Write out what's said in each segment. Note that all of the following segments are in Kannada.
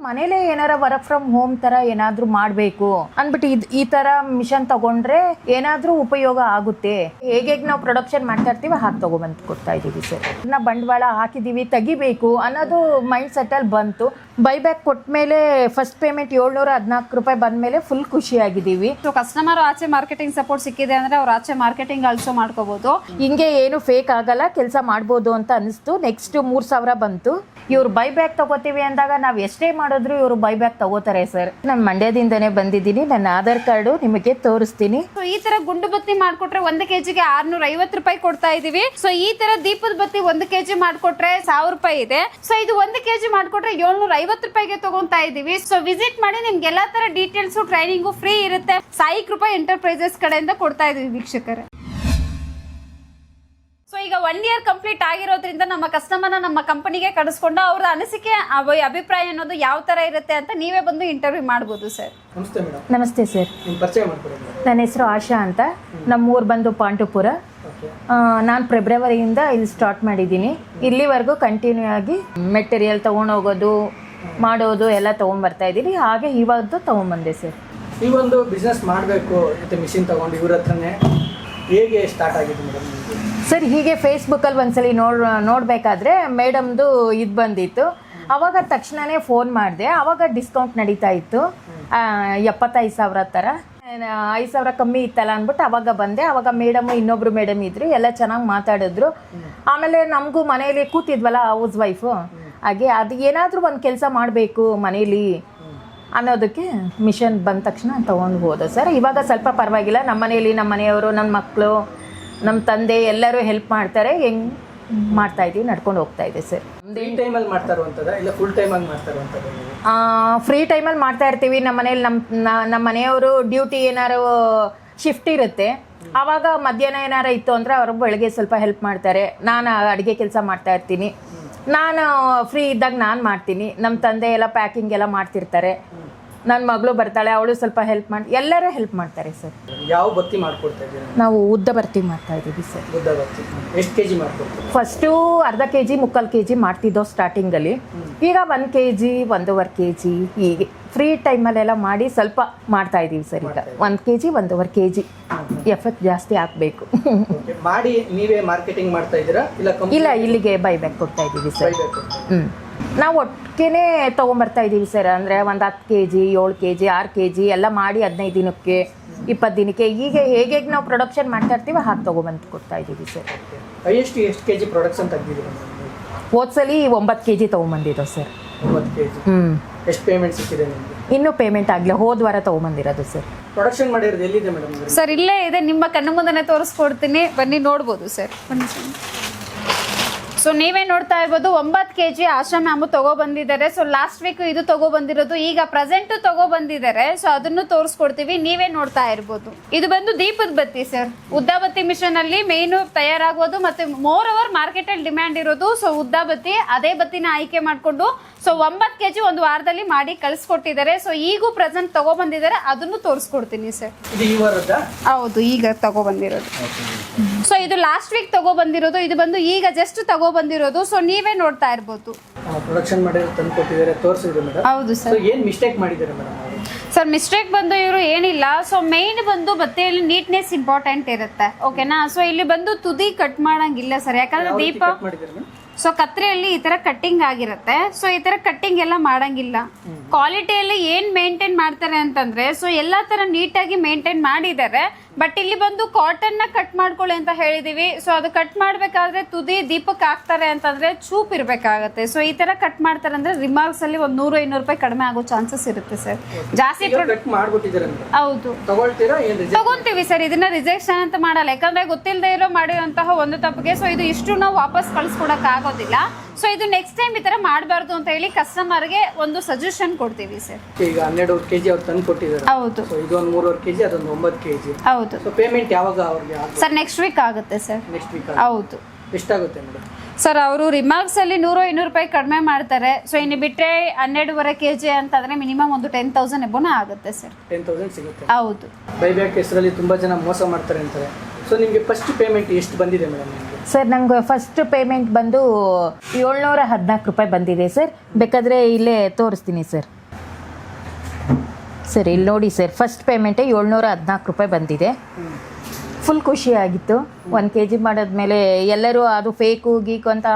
ಮನೇಲೆ ಏನಾರ ವರ್ಕ್ ಫ್ರಮ್ ಹೋಮ್ ತರ ಏನಾದ್ರೂ ಮಾಡ್ಬೇಕು ಅಂದ್ಬಿಟ್ಟು ಈ ತರ ಮಿಷನ್ ತಗೊಂಡ್ರೆ ಏನಾದ್ರೂ ಉಪಯೋಗ ಆಗುತ್ತೆ. ಹೇಗೆ ನಾವು ಪ್ರೊಡಕ್ಷನ್ ಮಾಡ್ತಾ ಇರ್ತೀವಿ ಹಾಗೆ ತಗೊಬಂದು ಕೊಡ್ತಾ ಇದೀವಿ ಸರ್. ನಾವು ಬಂಡವಾಳ ಹಾಕಿದೀವಿ ತೆಗಿಬೇಕು ಅನ್ನೋದು ಮೈಂಡ್ ಸೆಟ್ ಅಲ್ಲಿ ಬಂತು. ಬೈಬ್ಯಾಕ್ ಕೊಟ್ಟ ಮೇಲೆ ಫಸ್ಟ್ ಪೇಮೆಂಟ್ 714 ರೂಪಾಯಿ ಬಂದ್ಮೇಲೆ ಫುಲ್ ಖುಷಿಯಾಗಿದ್ದೀವಿ. ಕಸ್ಟಮರ್ ಆಚೆ ಮಾರ್ಕೆಟಿಂಗ್ ಸಪೋರ್ಟ್ ಸಿಕ್ಕಿದೆ ಅಂದ್ರೆ ಅವ್ರ ಆಚೆ ಮಾರ್ಕೆಟಿಂಗ್ ಆಲ್ಸೋ ಮಾಡ್ಕೋಬಹುದು. ಹಿಂಗೆ ಏನು ಫೇಕ್ ಆಗಲ್ಲ, ಕೆಲಸ ಮಾಡ್ಬೋದು ಅಂತ ಅನಿಸ್ತು. ನೆಕ್ಸ್ಟ್ 3000 ಬಂತು. ಇವ್ರು ಬೈಬ್ಯಾಕ್ ತಗೋತೀವಿ ಅಂದಾಗ ನಾವು ಎಷ್ಟೇ ಮಾಡಿದ್ರು ಇವರು ಬೈಬ್ಯಾಕ್ ತಗೋತಾರೆ ಸರ್. ನಾನು ಮಂಡ್ಯದಿಂದನೇ ಬಂದಿದ್ದೀನಿ, ನನ್ನ ಆಧಾರ್ ಕಾರ್ಡು ನಿಮಗೆ ತೋರಿಸ್ತೀನಿ. ಸೊ ಈ ತರ ಗುಂಡು ಬತ್ತಿ ಮಾಡ್ಕೊಟ್ರೆ 1 kgಗೆ 650 ರೂಪಾಯಿ ಕೊಡ್ತಾ ಇದೀವಿ. ಸೊ ಈ ತರ ದೀಪದ ಬತ್ತಿ 1 kg ಮಾಡ್ಕೊಟ್ರೆ 1000 ರೂಪಾಯಿ ಇದೆ. ಸೊ ಇದು 1 kg ಮಾಡ್ಕೊಟ್ರೆ 750 ರೂಪಾಯಿಗೆ ತಗೊಂತಾ ಇದೀವಿ. ಸೊ ವಿಸಿಟ್ ಮಾಡಿ, ನಿಮ್ಗೆ ಎಲ್ಲಾ ತರ ಡೀಟೇಲ್ಸ್ ಟ್ರೈನಿಂಗು ಫ್ರೀ ಇರುತ್ತೆ. ಸಾಯಿ ಕೃಪಾ ಎಂಟರ್ಪ್ರೈಸಸ್ ಕಡೆಯಿಂದ ಕೊಡ್ತಾ ಇದೀವಿ ವೀಕ್ಷಕರೇ. ಸೊ ಈಗ 1 year ಕಂಪ್ಲೀಟ್ ಆಗಿರೋದ್ರಿಂದ ನಮ್ಮ ಕಸ್ಟಮರ್ನ ನಮ್ಮ ಕಂಪನಿಗೆ ಕರೆಸ್ಕೊಂಡು ಅವ್ರ ಅನಿಸಿಕೆ ಅಭಿಪ್ರಾಯ ಅನ್ನೋದು ಯಾವ ತರ ಇರುತ್ತೆ ಅಂತ ನೀವೇ ಬಂದು ಇಂಟರ್ವ್ಯೂ ಮಾಡಬಹುದು ಸರ್. ನಮಸ್ತೆ ಮೇಡಮ್. ನಮಸ್ತೆ ಸರ್. ಪರಿಚಯ ಮಾಡ್ಕೊಡಿ. ನನ್ನ ಹೆಸರು ಆಶಾ ಅಂತ. ನಮ್ಮೂರು ಬಂದು ಪಾಂಡುಪುರ. ನಾನು ಫೆಬ್ರವರಿಯಿಂದ ಇಲ್ಲಿ ಸ್ಟಾರ್ಟ್ ಮಾಡಿದ್ದೀನಿ. ಇಲ್ಲಿವರೆಗೂ ಕಂಟಿನ್ಯೂ ಆಗಿ ಮೆಟೀರಿಯಲ್ ತೊಗೊಂಡೋಗೋದು ಮಾಡೋದು ಎಲ್ಲ ತೊಗೊಂಬರ್ತಾ ಇದ್ದೀನಿ. ಹಾಗೆ ಇವತ್ತು ತೊಗೊಂಬಂದೆ ಸರ್. ಈ ಒಂದು ಬಿಸ್ನೆಸ್ ಮಾಡಬೇಕು ಮತ್ತು ಮಿಷಿನ್ ತೊಗೊಂಡು ಇವ್ರ ಹತ್ರನೇ ಹೇಗೆ ಸ್ಟಾರ್ಟ್ ಆಗಿದೆ ಮೇಡಮ್? ಸರ್ ಹೀಗೆ ಫೇಸ್ಬುಕ್ಕಲ್ಲಿ ಒಂದ್ಸಲಿ ನೋಡಬೇಕಾದ್ರೆ ಮೇಡಮ್ದು ಇದು ಬಂದಿತ್ತು. ಆವಾಗ ತಕ್ಷಣವೇ ಫೋನ್ ಮಾಡಿದೆ. ಆವಾಗ ಡಿಸ್ಕೌಂಟ್ ನಡೀತಾ ಇತ್ತು 75,000 ಥರ. 5,000 ಕಮ್ಮಿ ಇತ್ತಲ್ಲ ಅಂದ್ಬಿಟ್ಟು ಅವಾಗ ಬಂದೆ. ಅವಾಗ ಮೇಡಮ್ ಇನ್ನೊಬ್ರು ಮೇಡಮ್ ಇದ್ರು, ಎಲ್ಲ ಚೆನ್ನಾಗಿ ಮಾತಾಡಿದ್ರು. ಆಮೇಲೆ ನಮಗೂ ಮನೇಲಿ ಕೂತಿದ್ವಲ್ಲ ಹೌಸ್ ವೈಫು, ಹಾಗೆ ಅದು ಏನಾದರೂ ಒಂದು ಕೆಲಸ ಮಾಡಬೇಕು ಮನೇಲಿ ಅನ್ನೋದಕ್ಕೆ ಮಿಷನ್ ಬಂದ ತಕ್ಷಣ ತೊಗೊಂಡು ಹೋದೆ ಸರ್. ಇವಾಗ ಸ್ವಲ್ಪ ಪರವಾಗಿಲ್ಲ. ನಮ್ಮ ಮನೇಲಿ ನಮ್ಮ ಮನೆಯವರು, ನನ್ನ ಮಕ್ಕಳು, ನಮ್ಮ ತಂದೆ ಎಲ್ಲರೂ ಹೆಲ್ಪ್ ಮಾಡ್ತಾರೆ. ಹೆಂಗೆ ಮಾಡ್ತಾ ಇದ್ದೀವಿ, ನಡ್ಕೊಂಡು ಹೋಗ್ತಾ ಇದೆ ಸರ್. ಫ್ರೀ ಟೈಮಲ್ಲಿ ಮಾಡ್ತಾ ಇರುವಂಥದ್ದು ಇಲ್ಲ ಫುಲ್ ಟೈಮಾಗಿ ಮಾಡ್ತಾ ಇರುವಂಥದ್ದು? ಫ್ರೀ ಟೈಮಲ್ಲಿ ಮಾಡ್ತಾ ಇರ್ತೀವಿ. ನಮ್ಮ ಮನೇಲಿ ನಮ್ಮ ಮನೆಯವರು ಡ್ಯೂಟಿ ಏನಾರು ಶಿಫ್ಟ್ ಇರುತ್ತೆ, ಆವಾಗ ಮಧ್ಯಾಹ್ನ ಏನಾರು ಇತ್ತು ಅಂದರೆ ಅವರು ಬೆಳಗ್ಗೆ ಸ್ವಲ್ಪ ಹೆಲ್ಪ್ ಮಾಡ್ತಾರೆ. ನಾನು ಅಡುಗೆ ಕೆಲಸ ಮಾಡ್ತಾ ಇರ್ತೀನಿ. ನಾನು ಫ್ರೀ ಇದ್ದಾಗ ನಾನು ಮಾಡ್ತೀನಿ. ನಮ್ಮ ತಂದೆ ಎಲ್ಲ ಪ್ಯಾಕಿಂಗ್ ಎಲ್ಲ ಮಾಡ್ತಿರ್ತಾರೆ. ನನ್ನ ಮಗಳು ಬರ್ತಾಳೆ, ಅವಳು ಸ್ವಲ್ಪ ಹೆಲ್ಪ್ ಮಾಡಿ, ಎಲ್ಲರೂ ಹೆಲ್ಪ್ ಮಾಡ್ತಾರೆ ಸರ್. ಯಾವ ಬತ್ತಿ ಮಾಡ್ಕೊಡ್ತಾ ಇದ್ದೀರಾ? ನಾವು ಉದ್ದ ಬರ್ತಿ ಮಾಡ್ತಾ ಇದ್ದೀವಿ ಸರ್. ಉದ್ದ ಬತ್ತಿ ಎಷ್ಟು kg ಮಾಡ್ಕೊಡ್ತೀವಿ? ಫಸ್ಟು ಅರ್ಧ kg 3/4 kg ಮಾಡ್ತಿದ್ದೋ ಸ್ಟಾರ್ಟಿಂಗಲ್ಲಿ. ಈಗ 1 kg 1.5 kg ಹೀಗೆ ಫ್ರೀ ಟೈಮಲ್ಲೆಲ್ಲ ಮಾಡಿ ಸ್ವಲ್ಪ ಮಾಡ್ತಾ ಇದ್ದೀವಿ ಸರ್. ಈಗ 1 kg 1.5 kg ಎಫೆಕ್ಟ್ ಜಾಸ್ತಿ ಹಾಕಬೇಕು. ಮಾಡಿ ನೀವೇ ಮಾರ್ಕೆಟಿಂಗ್ ಮಾಡ್ತಾ ಇದ್ದೀರಾ ಇಲ್ಲ ಇಲ್ಲಿಗೆ ಬೈಬ್ಯಾಕ್ ಕೊಡ್ತಾ ಇದ್ದೀವಿ ಸರ್. ನಾವು ಒಟ್ಟಿಗೆ ತೊಗೊಂಬರ್ತಾ ಇದ್ದೀವಿ ಸರ್. ಅಂದರೆ ಒಂದು 10 kg 7 kg 6 kg ಎಲ್ಲ ಮಾಡಿ 15 ದಿನಕ್ಕೆ 20 ದಿನಕ್ಕೆ ಹೀಗೆ ಹೇಗೆ ನಾವು ಪ್ರೊಡಕ್ಷನ್ ಮಾಡ್ತಾ ಇರ್ತೀವಿ ಹಾಗೆ ತೊಗೊಬಂದು ಕೊಡ್ತಾ ಇದ್ದೀವಿ ಸರ್. ಎಷ್ಟು kg ಪ್ರೊಡಕ್ಷನ್ ತೆಗ್ದಿದ್ದೀರಾ? ಹೋದ್ಸಲಿ 9 kg ತೊಗೊಂಬಂದಿದ್ದೋ ಸರ್. 9 kg. ಎಷ್ಟು ಪೇಮೆಂಟ್ ಸಿಕ್ಕಿದೆ ನಿಮಗೆ? ಇನ್ನೂ ಪೇಮೆಂಟ್ ಆಗಲಿ, ಹೋದ ವಾರ ತೊಗೊಂಬಂದಿರೋದು ಸರ್. ಪ್ರೊಡಕ್ಷನ್ ಮಾಡಿರೋದು ಎಲ್ಲಿದೆ ಮೇಡಮ್? ಸರ್ ಇಲ್ಲೇ ಇದೆ, ನಿಮ್ಮ ಕಣ್ಣು ಮುಂದೆ ತೋರಿಸ್ಕೊಡ್ತೀನಿ, ಬನ್ನಿ ನೋಡ್ಬೋದು ಸರ್. ಬನ್ನಿ ಸರ್. ಸೊ ನೀವೇ ನೋಡ್ತಾ ಇರ್ಬೋದು 9 kg ಆಶಾ ಮ್ಯಾಮು ತಗೊಬಂದಿದ್ದಾರೆ. ಸೊ ಲಾಸ್ಟ್ ವೀಕ್ ಇದು ತಗೊಬಂದಿರೋದು, ಈಗ ಪ್ರೆಸೆಂಟ್ ತಗೊಬಂದಿದ್ದಾರೆ. ಸೊ ಅದನ್ನು ತೋರಿಸ್ಕೊಡ್ತೀವಿ, ನೀವೇ ನೋಡ್ತಾ ಇರ್ಬೋದು. ಇದು ಬಂದು ದೀಪದ ಬತ್ತಿ ಸರ್. ಉದ್ದ ಬತ್ತಿ ಮಿಷನ್ ಅಲ್ಲಿ ಮೇನು ತಯಾರಾಗೋದು, ಮತ್ತೆ ಮೋರ್ ಓವರ್ ಮಾರ್ಕೆಟ್ ಅಲ್ಲಿ ಡಿಮ್ಯಾಂಡ್ ಇರೋದು. ಸೊ ಉದ್ದ ಬತ್ತಿ, ಅದೇ ಬತ್ತಿನ ಆಯ್ಕೆ ಮಾಡ್ಕೊಂಡು ಸೊ 9 kg ಒಂದು ವಾರದಲ್ಲಿ ಮಾಡಿ ಕಳಿಸ್ಕೊಟ್ಟಿದ್ದಾರೆ. ಸೊ ಈಗೂ ಪ್ರೆಸೆಂಟ್ ತಗೊಬಂದಿದ್ದಾರೆ, ಅದನ್ನು ತೋರಿಸ್ಕೊಡ್ತೀನಿ ಸರ್. ಹೌದು, ಈಗ ತಗೊಬಂದಿರೋದು. ಸೊ ಇದು ಲಾಸ್ಟ್ ವೀಕ್ ತಗೊಬಂದಿರೋದು, ಇದು ಬಂದು ಈಗ ಜಸ್ಟ್ ತಗೊಬಂದಿರೋದು. ಸೊ ನೀವೇ ನೋಡ್ತಾ ಇರ್ಬೋದು. ಪ್ರೊಡಕ್ಷನ್ ಮಾಡಿ ತಂದು ಕೊಟ್ಟಿದ್ದಾರೆ, ತೋರಿಸಿದ್ರು ಮೇಡಮ್. ಹೌದು ಸರ್. ಏನು ಮಿಸ್ಟೇಕ್ ಮಾಡಿದ್ದಾರೆ ಮೇಡಮ್? ಸರ್ ಮಿಸ್ಟೇಕ್ ಬಂದು ಇವರು ಏನಿಲ್ಲ. ಸೊ ಮೇನ್ ಬಂದು ಬತ್ತೆಯಲ್ಲಿ ನೀಟ್ನೆಸ್ ಇಂಪಾರ್ಟೆಂಟ್ ಇರುತ್ತೆ, ಓಕೆನಾ. ಸೊ ಇಲ್ಲಿ ಬಂದು ತುದಿ ಕಟ್ ಮಾಡಂಗಿಲ್ಲ ಸರ್, ಯಾಕಂದ್ರೆ ದೀಪ ಸೊ ಕತ್ರಿಯಲ್ಲಿ ಈ ತರ ಕಟ್ಟಿಂಗ್ ಆಗಿರುತ್ತೆ. ಸೊ ಈ ತರ ಕಟ್ಟಿಂಗ್ ಎಲ್ಲ ಮಾಡಂಗಿಲ್ಲ. ಕ್ವಾಲಿಟಿಯಲ್ಲಿ ಏನ್ ಮೇಂಟೈನ್ ಮಾಡ್ತಾರೆ ಅಂತಂದ್ರೆ, ಸೊ ಎಲ್ಲಾ ತರ ನೀಟಾಗಿ ಮೇಂಟೈನ್ ಮಾಡಿದ್ದಾರೆ. ಬಟ್ ಇಲ್ಲಿ ಬಂದು ಕಾಟನ್ ನ ಕಟ್ ಮಾಡ್ಕೊಳ್ಳಿ ಅಂತ ಹೇಳಿದೀವಿ. ಸೊ ಅದು ಕಟ್ ಮಾಡ್ಬೇಕಾದ್ರೆ ತುದಿ ದೀಪಕ್ಕೆ ಹಾಕ್ತಾರೆ ಅಂತಂದ್ರೆ ಚೂಪ್ ಇರ್ಬೇಕಾಗತ್ತೆ. ಸೊ ಈ ತರ ಕಟ್ ಮಾಡ್ತಾರೆ ಅಂದ್ರೆ ರಿಮಾರ್ಕ್ಸ್ ಅಲ್ಲಿ 100-200 ರೂಪಾಯಿ ಕಡಿಮೆ ಆಗೋ ಚಾನ್ಸಸ್ ಇರುತ್ತೆ ಸರ್. ಜಾಸ್ತಿ ಹೌದು ತಗೊಂತೀವಿ ಸರ್. ಇದನ್ನ ರಿಜೆಕ್ಷನ್ ಅಂತ ಮಾಡಲ್ಲ, ಯಾಕಂದ್ರೆ ಗೊತ್ತಿಲ್ಲದೆ ಇರೋ ಮಾಡಿರುವಂತಹ ಒಂದು ತಪ್ಪಿಗೆ ಸೊ ಇದು ಇಷ್ಟು ನಾವು ವಾಪಸ್ ಕಳ್ಸ್ಕೊಡಕ್ ಆಗೋದಿಲ್ಲ. ಸೊ ಇದು ನೆಕ್ಸ್ಟ್ ಟೈಮ್ ಈ ತರ ಮಾಡಬಾರ್ದು ಅಂತ ಹೇಳಿ ಕಸ್ಟಮರ್ಗೆ ಒಂದು ಸಜೆಷನ್ ಕೊಡ್ತೀವಿ ಸರ್. ಈಗ 12 kg ಅವ್ರು ತಂದು ಕೊಟ್ಟಿದ್ದಾರೆ. ಹೌದು. ಇದು ಒಂದು 3.5 kg, ಅದೊಂದು 9 kg. ಹೌದು. ಸೊ ಪೇಮೆಂಟ್ ಯಾವಾಗ ಅವ್ರಿಗೆ? ಸರ್ ನೆಕ್ಸ್ಟ್ ವೀಕ್ ಆಗುತ್ತೆ ಸರ್. Next week. ಹೌದು. ಎಷ್ಟಾಗುತ್ತೆ ಮೇಡಮ್? ಸರ್ ಅವರು ರಿಮಾರ್ಕ್ಸ್ ಅಲ್ಲಿ 100-200 ರೂಪಾಯಿ ಕಡಿಮೆ ಮಾಡ್ತಾರೆ. ಸೊ ಇನ್ನು ಬಿಟ್ಟರೆ 12.5 kg ಅಂತಂದ್ರೆ ಮಿನಿಮಮ್ ಒಂದು 10,000 ಎಬೋನ ಆಗುತ್ತೆ ಸರ್. 10,000 ಸಿಗುತ್ತೆ. ಹೌದು. ಬೈಬ್ಯಾಕ್ ಹೆಸರಲ್ಲಿ ತುಂಬಾ ಜನ ಮೋಸ ಮಾಡ್ತಾರೆ ಅಂತಾರೆ, ಸೊ ನಿಮಗೆ ಫಸ್ಟ್ ಪೇಮೆಂಟ್ ಎಷ್ಟು ಬಂದಿದೆ ಮೇಡಮ್ ನಿಮಗೆ? ಸರ್ ನಂಗೆ ಫಸ್ಟ್ ಪೇಮೆಂಟ್ ಬಂದು 714 ರೂಪಾಯಿ ಬಂದಿದೆ ಸರ್. ಬೇಕಾದರೆ ಇಲ್ಲೇ ತೋರಿಸ್ತೀನಿ ಸರ್. ಸರ್ ಇಲ್ಲಿ ನೋಡಿ ಸರ್, ಫಸ್ಟ್ ಪೇಮೆಂಟೇ 714 ರೂಪಾಯಿ ಬಂದಿದೆ. ಫುಲ್ ಖುಷಿಯಾಗಿತ್ತು. 1 kg ಮಾಡಿದ್ಮೇಲೆ ಎಲ್ಲರೂ ಅದು ಫೇಕು ಗೀಕು ಅಂತ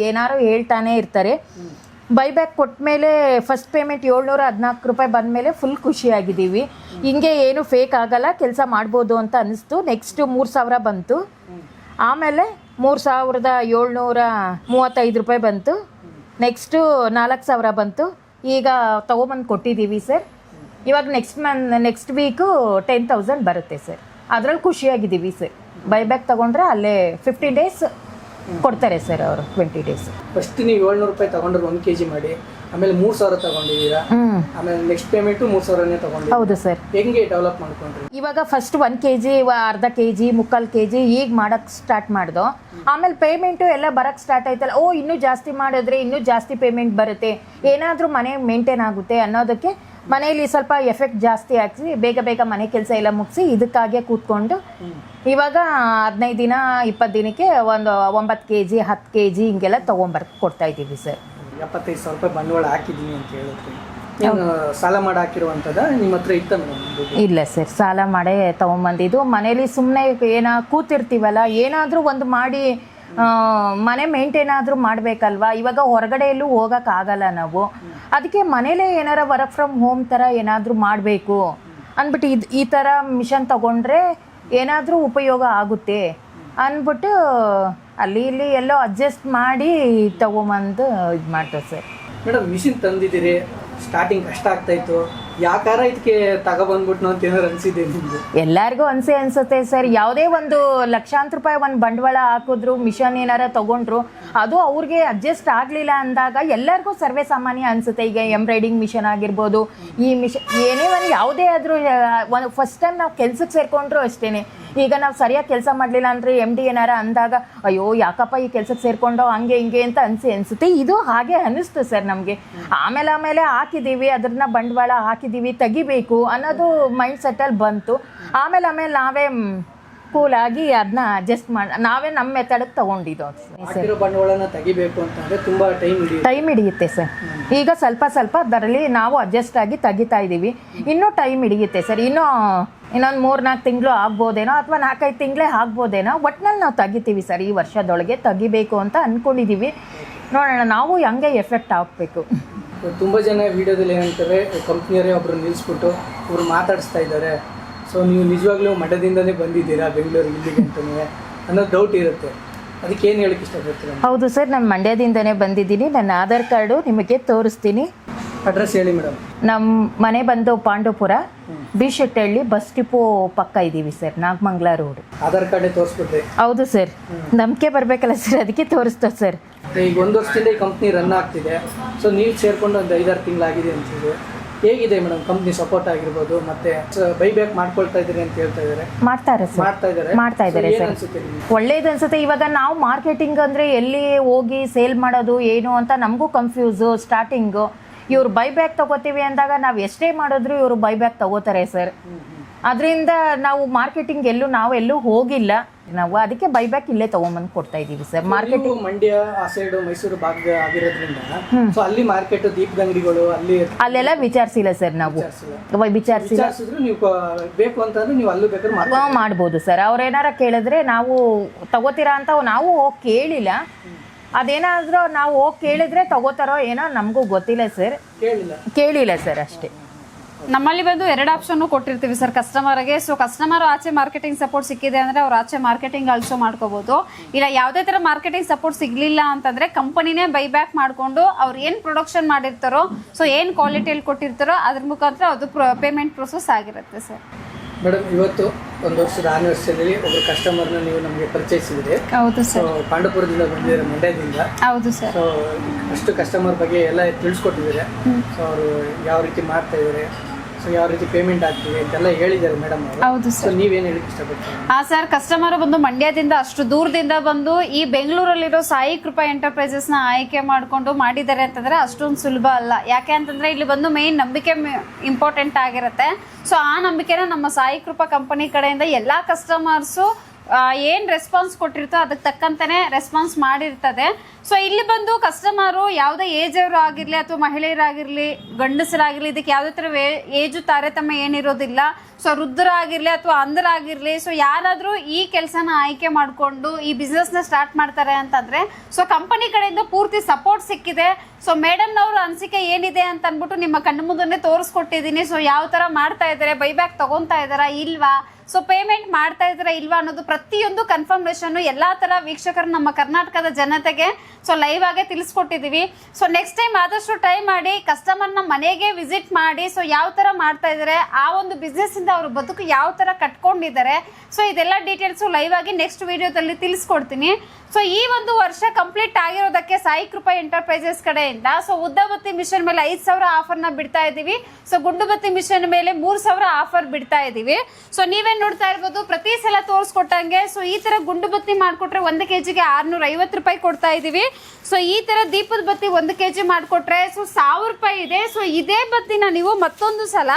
ಏನಾರು ಹೇಳ್ತಾನೆ ಇರ್ತಾರೆ. ಬೈಬ್ಯಾಕ್ ಕೊಟ್ಟ ಮೇಲೆ ಫಸ್ಟ್ ಪೇಮೆಂಟ್ 714 ರೂಪಾಯಿ ಬಂದಮೇಲೆ ಫುಲ್ ಖುಷಿಯಾಗಿದ್ದೀವಿ. ಹಿಂಗೆ ಏನು ಫೇಕ್ ಆಗಲ್ಲ, ಕೆಲಸ ಮಾಡ್ಬೋದು ಅಂತ ಅನ್ನಿಸ್ತು. ನೆಕ್ಸ್ಟು 3000 ಬಂತು. ಆಮೇಲೆ 3735 ರೂಪಾಯಿ ಬಂತು. ನೆಕ್ಸ್ಟು 4000 ಬಂತು. ಈಗ ತೊಗೊಬಂದು ಕೊಟ್ಟಿದ್ದೀವಿ ಸರ್. ಇವಾಗ ನೆಕ್ಸ್ಟ್ ವೀಕು 10,000 ಬರುತ್ತೆ ಸರ್. ಅದರಲ್ಲಿ ಖುಷಿಯಾಗಿದ್ದೀವಿ ಸರ್. ಬೈಬ್ಯಾಕ್ ತೊಗೊಂಡ್ರೆ ಅಲ್ಲೇ 15 ಡೇಸ್ ಕೊಡ್ತಾರೆ ಸರ್ ಅವರು, 20 ಡೇಸ್. ಫಸ್ಟ್ ನೀವು 700 ರೂಪಾಯಿ ತೊಗೊಂಡ್ರೆ 1 kg ಮಾಡಿ, ಆಮೇಲೆ 3000 ತಗೊಂಡಿದ್ದೀರಾ, ಆಮೇಲೆ ನೆಕ್ಸ್ಟ್ ಪೇಮೆಂಟು 3000ನೇ ತಗೊಂಡು. ಹೌದು ಸರ್. ಹೆಂಗೆ ಡೆವಲಪ್ ಮಾಡ್ಕೊಂಡ್ರಿ? ಇವಾಗ ಫಸ್ಟ್ 1 kg, ಅರ್ಧ kg, 3/4 kg ಈಗ ಮಾಡೋಕ್ಕೆ ಸ್ಟಾರ್ಟ್ ಮಾಡ್ದೋ. ಆಮೇಲೆ ಪೇಮೆಂಟು ಎಲ್ಲ ಬರೋಕ್ಕೆ ಸ್ಟಾರ್ಟ್ ಆಯ್ತಲ್ಲ, ಇನ್ನೂ ಜಾಸ್ತಿ ಮಾಡಿದ್ರೆ ಇನ್ನೂ ಜಾಸ್ತಿ ಪೇಮೆಂಟ್ ಬರುತ್ತೆ, ಏನಾದರೂ ಮನೆ ಮೇಂಟೈನ್ ಆಗುತ್ತೆ ಅನ್ನೋದಕ್ಕೆ ಮನೆಯಲ್ಲಿ ಸ್ವಲ್ಪ ಎಫೆಕ್ಟ್ ಜಾಸ್ತಿ ಹಾಕಿ ಬೇಗ ಬೇಗ ಮನೆ ಕೆಲಸ ಎಲ್ಲ ಮುಗಿಸಿ ಇದಕ್ಕಾಗೆ ಕೂತ್ಕೊಂಡು ಇವಾಗ 15 ದಿನ 20 ದಿನಕ್ಕೆ ಒಂದು 9 kg 10 kg ಹಿಂಗೆಲ್ಲ ಕೊಡ್ತಾ ಇದ್ದೀವಿ ಸರ್. 75,000 ರೂಪಾಯಿ ಬಂಡವಾಳ ಹಾಕಿದ್ದೀನಿ ಅಂತ ಹೇಳಿದ್ರಿ. ಏನು ಸಾಲ ಮಾಡಿ ಹಾಕಿರುವಂಥದ್ದು ನಿಮ್ಮ ಹತ್ರ ಇತ್ತ ಮೇಡಮ್? ಇಲ್ಲ ಸರ್, ಸಾಲ ಮಾಡೇ ತೊಗೊಂಬಂದಿದ್ದು. ಮನೇಲಿ ಸುಮ್ಮನೆ ಕೂತಿರ್ತೀವಲ್ಲ, ಏನಾದರೂ ಒಂದು ಮಾಡಿ ಮನೆ ಮೇಂಟೈನ್ ಆದರೂ ಮಾಡಬೇಕಲ್ವಾ. ಇವಾಗ ಹೊರಗಡೆ ಎಲ್ಲೂ ಹೋಗೋಕ್ಕಾಗಲ್ಲ ನಾವು. ಅದಕ್ಕೆ ಮನೇಲೇ ಏನಾರ ವರ್ಕ್ ಫ್ರಮ್ ಹೋಮ್ ಥರ ಏನಾದರೂ ಮಾಡಬೇಕು ಅಂದ್ಬಿಟ್ಟು ಈ ಥರ ಮಿಷನ್ ತಗೊಂಡ್ರೆ ಏನಾದರೂ ಉಪಯೋಗ ಆಗುತ್ತೆ ಅಂದ್ಬಿಟ್ಟು ಅಲ್ಲಿ ಇಲ್ಲಿ ಎಲ್ಲೋ ಅಡ್ಜಸ್ಟ್ ಮಾಡಿ ತೊಗೊಂಬಂದು ಇದು ಮಾಡ್ತೇವೆ ಸರ್. ಮೇಡಮ್ ಮಿಷಿನ್ ತಂದಿದ್ದೀರಿ, ಸ್ಟಾರ್ಟಿಂಗ್ ಕಷ್ಟ ಆಗ್ತಾಯಿತ್ತು, ಯಾಕಾರ ಇದಕ್ಕೆ ತಗೊಬಂದ್ಬಿಟ್ನೋ ಅಂತ ಏನಾರು ಅನಿಸಿದೆ ನಿಮಗೆ? ಎಲ್ಲರಿಗೂ ಅನ್ಸುತ್ತೆ ಸರ್. ಯಾವುದೇ ಒಂದು ಲಕ್ಷಾಂತರ ರೂಪಾಯಿ ಒಂದು ಬಂಡವಾಳ ಹಾಕಿದ್ರು, ಮಿಷನ್ ಏನಾರ ತೊಗೊಂಡ್ರು, ಅದು ಅವ್ರಿಗೆ ಅಡ್ಜಸ್ಟ್ ಆಗಲಿಲ್ಲ ಅಂದಾಗ ಎಲ್ಲರಿಗೂ ಸರ್ವೇ ಸಾಮಾನ್ಯ ಅನಿಸುತ್ತೆ. ಈಗ ಎಂಬ್ರಾಯ್ಡಿಂಗ್ ಮಿಷನ್ ಆಗಿರ್ಬೋದು, ಈ ಮಿಷನ್ ಏನೇ ಒಂದು ಯಾವುದೇ ಆದರೂ ಒಂದು ಫಸ್ಟ್ ಟೈಮ್ ನಾವು ಕೆಲ್ಸಕ್ಕೆ ಸೇರಿಕೊಂಡ್ರು ಅಷ್ಟೇ. ಈಗ ನಾವು ಸರಿಯಾಗಿ ಕೆಲಸ ಮಾಡಲಿಲ್ಲ ಅಂದರೆ MD ಏನಾರ ಅಂದಾಗ ಅಯ್ಯೋ ಯಾಕಪ್ಪ ಈ ಕೆಲಸಕ್ಕೆ ಸೇರಿಕೊಂಡು ಹಂಗೆ ಹಿಂಗೆ ಅಂತ ಅನಿಸುತ್ತೆ. ಇದು ಹಾಗೆ ಅನ್ನಿಸ್ತು ಸರ್ ನಮಗೆ. ಆಮೇಲೆ ಹಾಕಿದ್ದೀವಿ, ಅದನ್ನ ಬಂಡವಾಳ ಹಾಕಿದ್ದೀವಿ, ತೆಗಿಬೇಕು ಅನ್ನೋದು ಮೈಂಡ್ ಸೆಟ್ಟಲ್ಲಿ ಬಂತು. ಆಮೇಲೆ ನಾವೇ ಕೂಲಾಗಿ ಅದನ್ನ ಅಡ್ಜಸ್ಟ್ ಮಾಡಿ ನಾವೇ ನಮ್ಮ ಮೆಥಡಕ್ಕೆ ತೊಗೊಂಡಿದ್ದು ಸರ್. ಬಂಡವಾಳನ ತೆಗಿಬೇಕು ಅಂತಂದರೆ ತುಂಬ ಟೈಮ್ ಹಿಡಿಯುತ್ತೆ ಸರ್. ಈಗ ಸ್ವಲ್ಪ ಅದರಲ್ಲಿ ನಾವು ಅಡ್ಜಸ್ಟ್ ಆಗಿ ತೆಗಿತಾ ಇದ್ದೀವಿ. ಇನ್ನೂ ಟೈಮ್ ಹಿಡಿಯುತ್ತೆ ಸರ್. ಇನ್ನೊಂದು 3-4 ತಿಂಗಳು ಆಗ್ಬೋದೇನೋ, ಅಥವಾ 4-5 ತಿಂಗಳೇ ಆಗ್ಬೋದೇನೋ. ಒಟ್ಟಿನಲ್ಲಿ ನಾವು ತೆಗಿತೀವಿ ಸರ್. ಈ ವರ್ಷದೊಳಗೆ ತೆಗಿಬೇಕು ಅಂತ ಅಂದ್ಕೊಂಡಿದ್ದೀವಿ. ನೋಡೋಣ, ನಾವು ಹಂಗೆ ಎಫೆಕ್ಟ್ ಆಗಬೇಕು. ತುಂಬ ಜನ ವಿಡಿಯೋದಲ್ಲಿ ಏನಂತಾರೆ, ಕಂಪ್ನಿಯವರೇ ಒಬ್ಬರು ನಿಲ್ಲಿಸ್ಬಿಟ್ಟು ಇವರು ಮಾತಾಡಿಸ್ತಾ ಇದ್ದಾರೆ, ಸೊ ನೀವು ನಿಜವಾಗ್ಲೂ ಮಠದಿಂದನೇ ಬಂದಿದ್ದೀರಾ ಬೆಂಗಳೂರಿಗೆ ಇಲ್ಲಿಗೆ ಅಂತಲೇ ಅನ್ನೋ ಡೌಟ್ ಇರುತ್ತೆ. ಅದಕ್ಕೆ ಏನು ಹೇಳಕ್ಕೆ ಇಷ್ಟಪಡ್ತೀರಾ? ಹೌದು ಸರ್, ನಾನು ಮಂಡ್ಯದಿಂದನೇ ಬಂದಿದ್ದೀನಿ. ನನ್ನ ಆಧಾರ್ ಕಾರ್ಡು ನಿಮಗೆ ತೋರಿಸ್ತೀನಿ. ಅಡ್ರೆಸ್ ಹೇಳಿ ಮೇಡಮ್. ನಮ್ಮ ಮನೆ ಬಂದು Pandavapura, B Shettahalli bus depot ಪಕ್ಕ ಇದ್ದೀವಿ ಸರ್, ನಾಗಮಂಗಲ ರೋಡ್. ಆಧಾರ್ ಕಾರ್ಡೇ ತೋರಿಸ್ಬಿಟ್ರಿ? ಹೌದು ಸರ್, ನಂಬಿಕೆ ಬರಬೇಕಲ್ಲ ಸರ್, ಅದಕ್ಕೆ ತೋರಿಸ್ತಾ ಸರ್. ಈಗ 1 ವರ್ಷದಿಂದ ಈ ಕಂಪ್ನಿ ರನ್ ಆಗ್ತಿದೆ. ಸೊ ನೀವು ಸೇರ್ಕೊಂಡು ಒಂದು 5-6 ತಿಂಗಳಾಗಿದೆ ಅಂತಿದೆ. ಹೇಗಿದೆ ಮೇಡಮ್ ಕಂಪ್ನಿ ಸಪೋರ್ಟ್ ಆಗಿರ್ಬೋದು, ಮತ್ತೆ ಬೈಬ್ಯಾಕ್ ಮಾಡ್ಕೊಳ್ತಾ ಇದ್ದೀರಿ ಅಂತ ಹೇಳ್ತಾ ಇದ್ದಾರೆ? ಮಾಡ್ತಾ ಇದ್ದಾರೆ ಸರ್. ಒಳ್ಳೇದು ಅನ್ಸುತ್ತೆ. ಇವಾಗ ನಾವು ಮಾರ್ಕೆಟಿಂಗ್ ಅಂದರೆ ಎಲ್ಲಿ ಹೋಗಿ ಸೇಲ್ ಮಾಡೋದು ಏನು ಅಂತ ನಮಗೂ ಕನ್ಫ್ಯೂಸು ಸ್ಟಾರ್ಟಿಂಗು. ಇವ್ರು ಬೈಬ್ಯಾಕ್ ತಗೋತೀವಿ ಅಂದಾಗ ನಾವು ಎಷ್ಟೇ ಮಾಡಿದ್ರು ಇವರು ಬೈಬ್ಯಾಕ್ ತಗೋತಾರೆ ಸರ್. ಅದರಿಂದ ನಾವು ಮಾರ್ಕೆಟಿಂಗ್ ಎಲ್ಲೂ ಹೋಗಿಲ್ಲ ನಾವು. ಅದಕ್ಕೆ ಬೈಬ್ಯಾಕ್ ಇಲ್ಲೇ ತಗೊಂಬಂದು ಕೊಡ್ತಾ ಇದೀವಿ ಸರ್. ಮಾರ್ಕೆಟಿಂಗ್ ಮಂಡ್ಯ ಆ ಸೈಡ್ ಮೈಸೂರು ಭಾಗ ಆಗಿರೋದ್ರಿಂದ ಸೊ ಅಲ್ಲಿ ಮಾರ್ಕೆಟ್ ದೀಪದ ಅಂಗಡಿಗಳು ಅಲ್ಲೆಲ್ಲ ವಿಚಾರಿಸಿಲ್ಲ ಸರ್. ನಾವು ವಿಚಾರಿಸಿಲ್ಲ. ನೀವು ಬೇಕು ಅಂತಂದ್ರೆ ನೀವು ಅಲ್ಲೂ ಬೇಕಾದ್ರೆ ಮಾಡ್ಬೋದು ಸರ್. ಅವ್ರೇನಾರ ಕೇಳಿದ್ರೆ ನಾವು ತಗೋತೀರಾ ಅಂತ ನಾವು ಹೋಗಿ ಕೇಳಿಲ್ಲ. ಅದೇನಾದ್ರೂ ನಾವು ಹೋಗಿ ಕೇಳಿದ್ರೆ ತಗೋತಾರೋ ಏನೋ ನಮಗೂ ಗೊತ್ತಿಲ್ಲ ಸರ್. ಕೇಳಿಲ್ಲ ಸರ್ ಅಷ್ಟೇ. ನಮ್ಮಲ್ಲಿ ಬಂದು 2 ಆಪ್ಷನ್ ಕೊಟ್ಟಿರ್ತೀವಿ ಸರ್ ಕಸ್ಟಮರ್ಗೆ. ಸೊ ಕಸ್ಟಮರ್ ಆಚೆ ಮಾರ್ಕೆಟಿಂಗ್ ಸಪೋರ್ಟ್ ಸಿಕ್ಕಿದೆ ಅಂದರೆ ಅವ್ರು ಆಚೆ ಮಾರ್ಕೆಟಿಂಗ್ ಆಲ್ಸೋ ಮಾಡ್ಕೋಬೋದು. ಇಲ್ಲ ಯಾವುದೇ ಥರ ಮಾರ್ಕೆಟಿಂಗ್ ಸಪೋರ್ಟ್ ಸಿಗಲಿಲ್ಲ ಅಂತಂದರೆ ಕಂಪನಿನೇ ಬೈಬ್ಯಾಕ್ ಮಾಡಿಕೊಂಡು ಅವ್ರು ಏನು ಪ್ರೊಡಕ್ಷನ್ ಮಾಡಿರ್ತಾರೋ, ಸೊ ಏನು ಕ್ವಾಲಿಟಿಯಲ್ಲಿ ಕೊಟ್ಟಿರ್ತಾರೋ ಅದ್ರ ಮುಖಾಂತರ ಅದು ಪೇಮೆಂಟ್ ಪ್ರೊಸೆಸ್ ಆಗಿರುತ್ತೆ ಸರ್. ಮೇಡಮ್, ಇವತ್ತು 1 ವರ್ಷದ ಆನಿವರ್ಸರಿ ಒಬ್ಬರು ಕಸ್ಟಮರ್ನ ನೀವು ನಮಗೆ ಪರಿಚಯಿಸಿದ್ರಿ. ಹೌದು ಸರ್. ಪಾಂಡವಪುರದಿಂದ ಬಂದಿದ್ದಾರೆ, ಮಂಡ್ಯದಿಂದ. ಹೌದು ಸರ್. ಸೊ ಅಷ್ಟು ಕಸ್ಟಮರ್ ಬಗ್ಗೆ ಎಲ್ಲ ತಿಳಿಸ್ಕೊಟ್ಟಿದ್ದಾರೆ. ಸೊ ಅವರು ಯಾವ ರೀತಿ ಮಾಡ್ತಾ ಇದ್ದಾರೆ, ಸೊ ಯಾವ ರೀತಿ ಪೇಮೆಂಟ್ ಆಗ್ತಿದೆ ಅಂತೆಲ್ಲ ಹೇಳಿದ್ದಾರೆ ಮೇಡಮ್ ಅವರು. ಹೌದು ಸರ್. ನೀವೇನು ಹೇಳಿಕ್ಕೆ ಇಷ್ಟಪಡ್ತೀರಾ? ಸರ್, ಕಸ್ಟಮರ್ ಬಂದು ಮಂಡ್ಯದಿಂದ ಅಷ್ಟು ದೂರದಿಂದ ಬಂದು ಈ ಬೆಂಗಳೂರಲ್ಲಿರೋ ಸಾಯಿ ಕೃಪಾ ಎಂಟರ್ಪ್ರೈಸಸ್ನ ಆಯ್ಕೆ ಮಾಡಿಕೊಂಡು ಮಾಡಿದ್ದಾರೆ ಅಂತಂದರೆ ಅಷ್ಟೊಂದು ಸುಲಭ ಅಲ್ಲ. ಯಾಕೆ ಅಂತಂದರೆ ಇಲ್ಲಿ ಬಂದು ಮೇಯ್ನ್ ನಂಬಿಕೆ ಇಂಪಾರ್ಟೆಂಟ್ ಆಗಿರುತ್ತೆ. ಸೊ ಆ ನಂಬಿಕೆನ ನಮ್ಮ ಸಾಯಿ ಕೃಪಾ ಕಂಪನಿ ಕಡೆಯಿಂದ ಎಲ್ಲ ಕಸ್ಟಮರ್ಸು ಏನು ರೆಸ್ಪಾನ್ಸ್ ಕೊಟ್ಟಿರ್ತೋ ಅದಕ್ಕೆ ತಕ್ಕಂತಾನೆ ರೆಸ್ಪಾನ್ಸ್ ಮಾಡಿರ್ತದೆ. ಸೊ ಇಲ್ಲಿ ಬಂದು ಕಸ್ಟಮರು ಯಾವುದೇ ಏಜ್ ಅವರು ಆಗಿರಲಿ ಅಥವಾ ಮಹಿಳೆಯರಾಗಿರಲಿ ಗಂಡಸರಾಗಿರಲಿ ಇದಕ್ಕೆ ಯಾವುದೇ ಥರ ಏಜು ತಾರತಮ್ಯ ಏನಿರೋದಿಲ್ಲ. ಸೊ ವೃದ್ಧರಾಗಿರಲಿ ಅಥವಾ ಅಂಧರಾಗಿರಲಿ, ಸೊ ಯಾರಾದರೂ ಈ ಕೆಲಸನ ಆಯ್ಕೆ ಮಾಡಿಕೊಂಡು ಈ ಬಿಸ್ನೆಸ್ನ ಸ್ಟಾರ್ಟ್ ಮಾಡ್ತಾರೆ ಅಂತಂದರೆ ಸೊ ಕಂಪನಿ ಕಡೆಯಿಂದ ಪೂರ್ತಿ ಸಪೋರ್ಟ್ ಸಿಕ್ಕಿದೆ. ಸೊ ಮೇಡಮ್ನವ್ರ ಅನಿಸಿಕೆ ಏನಿದೆ ಅಂತ ಅಂದ್ಬಿಟ್ಟು ನಿಮ್ಮ ಕಣ್ಣು ಮುಂದೆ ತೋರಿಸ್ಕೊಟ್ಟಿದ್ದೀನಿ. ಸೊ ಯಾವ ಥರ ಮಾಡ್ತಾ ಇದ್ದಾರೆ, ಬೈಬ್ಯಾಕ್ ತೊಗೊತಾ ಇದ್ದಾರಾ ಇಲ್ವಾ, ಸೊ ಪೇಮೆಂಟ್ ಮಾಡ್ತಾ ಇದ್ದೀರಾ ಇಲ್ವಾ ಅನ್ನೋದು ಪ್ರತಿಯೊಂದು ಕನ್ಫರ್ಮೇಷನ್ನು ಎಲ್ಲ ಥರ ವೀಕ್ಷಕರು ನಮ್ಮ ಕರ್ನಾಟಕದ ಜನತೆಗೆ ಸೊ ಲೈವ್ ಆಗೇ ತಿಳಿಸ್ಕೊಟ್ಟಿದ್ದೀವಿ. ಸೊ ನೆಕ್ಸ್ಟ್ ಟೈಮ್ ಆದಷ್ಟು ಟ್ರೈ ಮಾಡಿ ಕಸ್ಟಮರ್ನ ಮನೆಗೆ ವಿಸಿಟ್ ಮಾಡಿ ಸೊ ಯಾವ ಥರ ಮಾಡ್ತಾ ಇದ್ದಾರೆ, ಆ ಒಂದು ಬಿಸ್ನೆಸ್ಸಿಂದ ಅವ್ರ ಬದುಕು ಯಾವ ಥರ ಕಟ್ಕೊಂಡಿದ್ದಾರೆ, ಸೊ ಇದೆಲ್ಲ ಡೀಟೇಲ್ಸು ಲೈವ್ ಆಗಿ ನೆಕ್ಸ್ಟ್ ವಿಡಿಯೋದಲ್ಲಿ ತಿಳಿಸ್ಕೊಡ್ತೀನಿ. ಸೊ ಈ ಒಂದು ವರ್ಷ ಕಂಪ್ಲೀಟ್ ಆಗಿರೋದಕ್ಕೆ ಸಾಯಿ ಕೃಪಾ ಎಂಟರ್ಪ್ರೈಸಸ್ ಕಡೆಯಿಂದ ಸೊ ಉದ್ದ ಬತ್ತಿ ಮಿಷನ್ ಮೇಲೆ 5,000 ಆಫರ್ನ ಬಿಡ್ತಾ ಇದ್ದೀವಿ. ಸೊ ಗುಂಡು ಬತ್ತಿ ಮಿಷನ್ ಮೇಲೆ 3,000 ಆಫರ್ ಬಿಡ್ತಾ ಇದ್ದೀವಿ. ಸೊ ನೀವೇ ನೋಡ್ತಾ ಇರ್ಬೋದು ಪ್ರತಿ ಸಲ ತೋರಿಸ್ಕೊಟ್ಟಂಗೆ ಸೊ ಈ ತರ ಗುಂಡು ಬತ್ತಿ ಮಾಡಿಕೊಟ್ರೆ 1 kgಗೆ 650 ರೂಪಾಯಿ ಕೊಡ್ತಾ ಇದ್ದೀವಿ. ಸೊ ಈ ತರ ದೀಪದ ಬತ್ತಿ 1 kg ಮಾಡಿಕೊಟ್ರೆ ಸೊ 1000 ರೂಪಾಯಿ ಇದೆ. ಸೊ ಇದೇ ಬತ್ತಿನ ನೀವು ಮತ್ತೊಂದು ಸಲ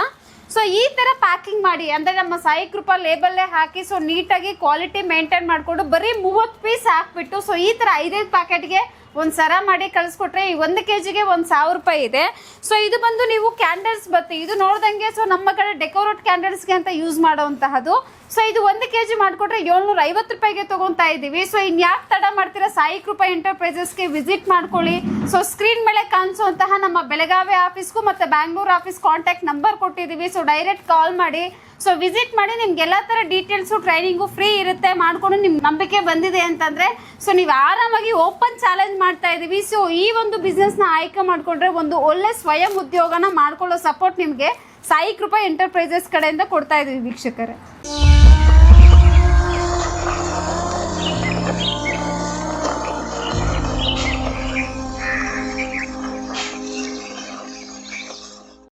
ಸೊ ಈ ತರ ಪ್ಯಾಕಿಂಗ್ ಮಾಡಿ ಅಂದ್ರೆ ನಮ್ಮ ಸಾಯಿ ಕೃಪಾ ಲೇಬಲ್ಲೇ ಹಾಕಿ ಸೊ ನೀಟಾಗಿ ಕ್ವಾಲಿಟಿ ಮೇಂಟೈನ್ ಮಾಡಿಕೊಂಡು ಬರೀ 30 ಪೀಸ್ ಹಾಕ್ಬಿಟ್ಟು ಸೊ ಈ ತರ 5 ಪ್ಯಾಕೆಟ್ಗೆ ಒಂದು ಸರ ಮಾಡಿ ಕಳಿಸ್ಕೊಟ್ರೆ ಈ 1 kgಗೆ 1,000 ರೂಪಾಯಿ ಇದೆ. ಸೊ ಇದು ಬಂದು ನೀವು ಕ್ಯಾಂಡಲ್ಸ್ ಬತ್ತಿ ಇದು ನೋಡ್ದಂಗೆ ಸೊ ನಮ್ಮ ಕಡೆ ಡೆಕೋರೇಟ್ ಕ್ಯಾಂಡಲ್ಸ್ಗೆ ಅಂತ ಯೂಸ್ ಮಾಡೋವಂತಹದ್ದು. ಸೊ ಇದು 1 kg ಮಾಡಿಕೊಟ್ರೆ 750 ರೂಪಾಯಿಗೆ ತೊಗೊತಾ ಇದ್ದೀವಿ. ಸೊ ಇನ್ಯಾಕೆ ತಡ ಮಾಡ್ತೀರಾ, ಸಾಯಿ ಕೃಪಾ ಎಂಟರ್ಪ್ರೈಸಸ್ಗೆ ವಿಸಿಟ್ ಮಾಡ್ಕೊಳ್ಳಿ. ಸೊ ಸ್ಕ್ರೀನ್ ಮೇಲೆ ಕಾಣಿಸುವಂತಹ ನಮ್ಮ ಬೆಳಗಾವಿ ಆಫೀಸ್ಗೂ ಮತ್ತು ಬ್ಯಾಂಗ್ಳೂರ್ ಆಫೀಸ್ ಕಾಂಟ್ಯಾಕ್ಟ್ ನಂಬರ್ ಕೊಟ್ಟಿದ್ದೀವಿ. ಸೊ ಡೈರೆಕ್ಟ್ ಕಾಲ್ ಮಾಡಿ ಸೊ ವಿಸಿಟ್ ಮಾಡಿ ನಿಮ್ಗೆ ಎಲ್ಲ ಥರ ಡೀಟೇಲ್ಸು ಟ್ರೈನಿಂಗು ಫ್ರೀ ಇರುತ್ತೆ. ಮಾಡಿಕೊಂಡು ನಿಮ್ಗೆ ನಂಬಿಕೆ ಬಂದಿದೆ ಅಂತಂದರೆ ಸೊ ನೀವು ಆರಾಮಾಗಿ ಓಪನ್ ಚಾಲೆಂಜ್ ಮಾಡ್ತಾ ಇದ್ದೀವಿ. ಸೊ ಈ ಒಂದು ಬಿಸ್ನೆಸ್ನ ಆಯ್ಕೆ ಮಾಡಿಕೊಂಡ್ರೆ ಒಂದು ಒಳ್ಳೆ ಸ್ವಯಂ ಉದ್ಯೋಗನ ಮಾಡ್ಕೊಳ್ಳೋ ಸಪೋರ್ಟ್ ನಿಮಗೆ ಸಾಯಿ ಕೃಪಾ ಎಂಟರ್ಪ್ರೈಸಸ್ ಕಡೆಯಿಂದ ಕೊಡ್ತಾ ಇದ್ದೀವಿ ವೀಕ್ಷಕರೇ.